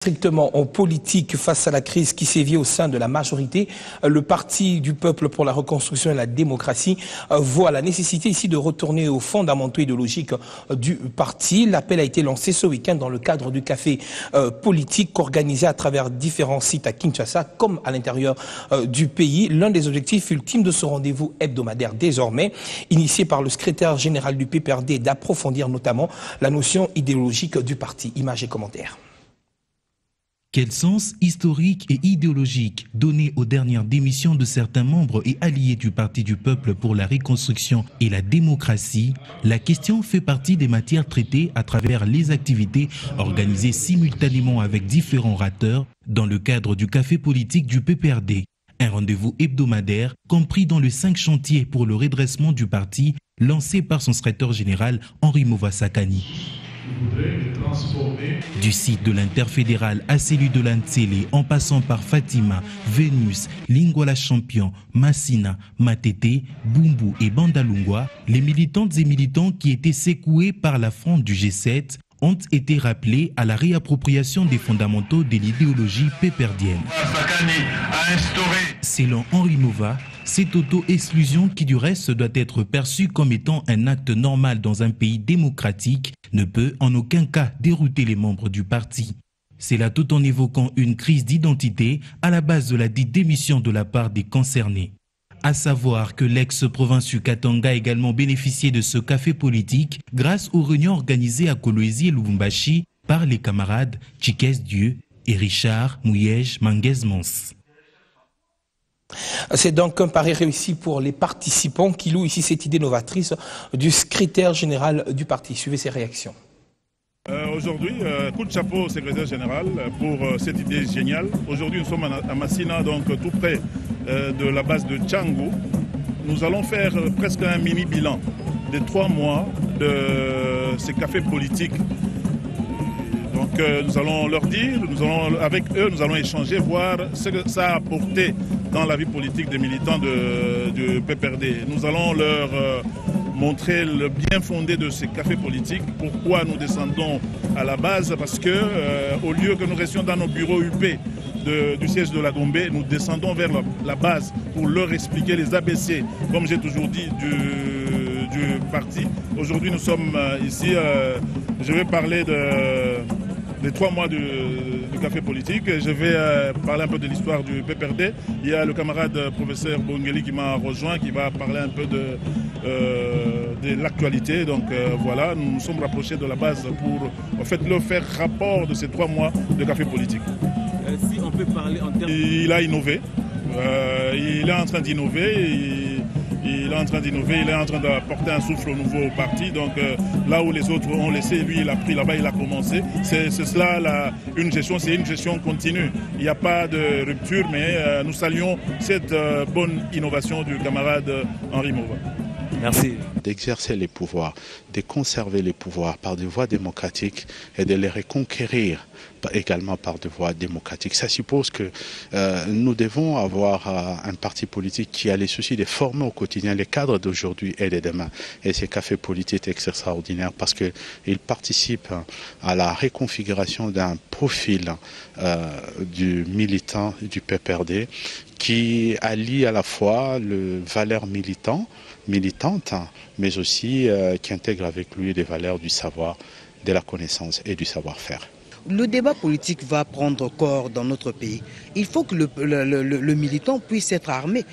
Strictement en politique face à la crise qui sévit au sein de la majorité, le Parti du peuple pour la reconstruction et la démocratie voit la nécessité ici de retourner aux fondamentaux idéologiques du parti. L'appel a été lancé ce week-end dans le cadre du café politique organisé à travers différents sites à Kinshasa comme à l'intérieur du pays. L'un des objectifs ultimes de ce rendez-vous hebdomadaire désormais, initié par le secrétaire général du PPRD, est d'approfondir notamment la notion idéologique du parti. Images et commentaires. Quel sens historique et idéologique donner aux dernières démissions de certains membres et alliés du Parti du peuple pour la reconstruction et la démocratie? La question fait partie des matières traitées à travers les activités organisées simultanément avec différents orateurs dans le cadre du café politique du PPRD. Un rendez-vous hebdomadaire compris dans les 5 chantiers pour le redressement du parti lancé par son secrétaire général Henri Movasakani. Du site de l'interfédéral à celui de l'Antsele, en passant par Fatima, Vénus, Lingwala Champion, Massina, Matete, Bumbu et Bandalungwa, les militantes et militants qui étaient secoués par la fronde du G7 ont été rappelés à la réappropriation des fondamentaux de l'idéologie péperdienne. Selon Henri Nova, cette auto-exclusion qui du reste doit être perçue comme étant un acte normal dans un pays démocratique ne peut en aucun cas dérouter les membres du parti. C'est là tout en évoquant une crise d'identité à la base de la dite démission de la part des concernés. À savoir que l'ex-province du Katanga a également bénéficié de ce café politique grâce aux réunions organisées à Kolwezi et Lubumbashi par les camarades Chikes Dieu et Richard Mouyej Manguez-Mons. C'est donc un pari réussi pour les participants qui louent ici cette idée novatrice du secrétaire général du parti. Suivez ses réactions. Aujourd'hui, coup de chapeau au secrétaire général pour cette idée géniale. Aujourd'hui, nous sommes à Massina, donc tout près de la base de Tchangou. Nous allons faire presque un mini-bilan des 3 mois de ces cafés politiques. Donc nous allons leur dire, avec eux, nous allons échanger, voir ce que ça a apporté dans la vie politique des militants du PPRD. Nous allons leur montrer le bien fondé de ces cafés politiques, pourquoi nous descendons à la base, parce que au lieu que nous restions dans nos bureaux UP du siège de la Gombe, nous descendons vers la base pour leur expliquer les ABC, comme j'ai toujours dit, du parti. Aujourd'hui, nous sommes ici, je vais parler des 3 mois du café politique. Je vais parler un peu de l'histoire du PPRD. Il y a le camarade professeur Bongeli qui m'a rejoint, qui va parler un peu de l'actualité. Donc voilà, nous nous sommes rapprochés de la base pour en fait leur faire rapport de ces 3 mois de café politique. Si on peut parler en termes... Il a innové. Il est en train d'innover. Il est en train d'innover, il est en train d'apporter un souffle nouveau au parti. Donc là où les autres ont laissé, lui il a pris là-bas, il a commencé. C'est cela une gestion, c'est une gestion continue. Il n'y a pas de rupture, mais nous saluons cette bonne innovation du camarade Henri Mova. Merci. D'exercer les pouvoirs, de conserver les pouvoirs par des voies démocratiques et de les reconquérir également par des voies démocratiques. Ça suppose que nous devons avoir un parti politique qui a les soucis de former au quotidien les cadres d'aujourd'hui et de demain. Et ces cafés politiques est extraordinaire parce qu'ils participent à la reconfiguration d'un profil du militant du PPRD qui allie à la fois le valeur militante, mais aussi qui intègre avec lui des valeurs du savoir, de la connaissance et du savoir-faire. Le débat politique va prendre corps dans notre pays. Il faut que le militant puisse être armé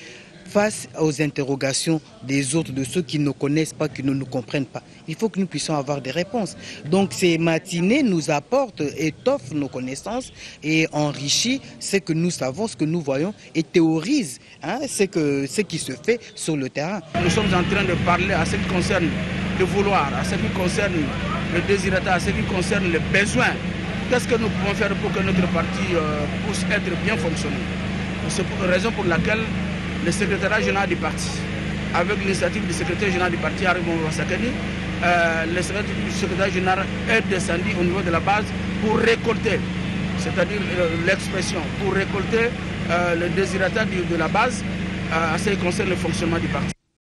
face aux interrogations des autres, de ceux qui ne connaissent pas, qui ne nous comprennent pas. Il faut que nous puissions avoir des réponses. Donc ces matinées nous apportent, étoffent nos connaissances et enrichissent ce que nous savons, ce que nous voyons et théorisent ce qui se fait sur le terrain. Nous sommes en train de parler à ce qui concerne le vouloir, à ce qui concerne le désirata, à ce qui concerne le besoin. Qu'est-ce que nous pouvons faire pour que notre parti puisse être bien fonctionnel? C'est la raison pour laquelle le secrétariat général du parti, avec l'initiative du secrétaire général du parti, Henri Movasakani, le secrétaire général est descendu au niveau de la base pour récolter, c'est-à-dire l'expression, pour récolter le désirata de la base à ce qui concerne le fonctionnement du parti.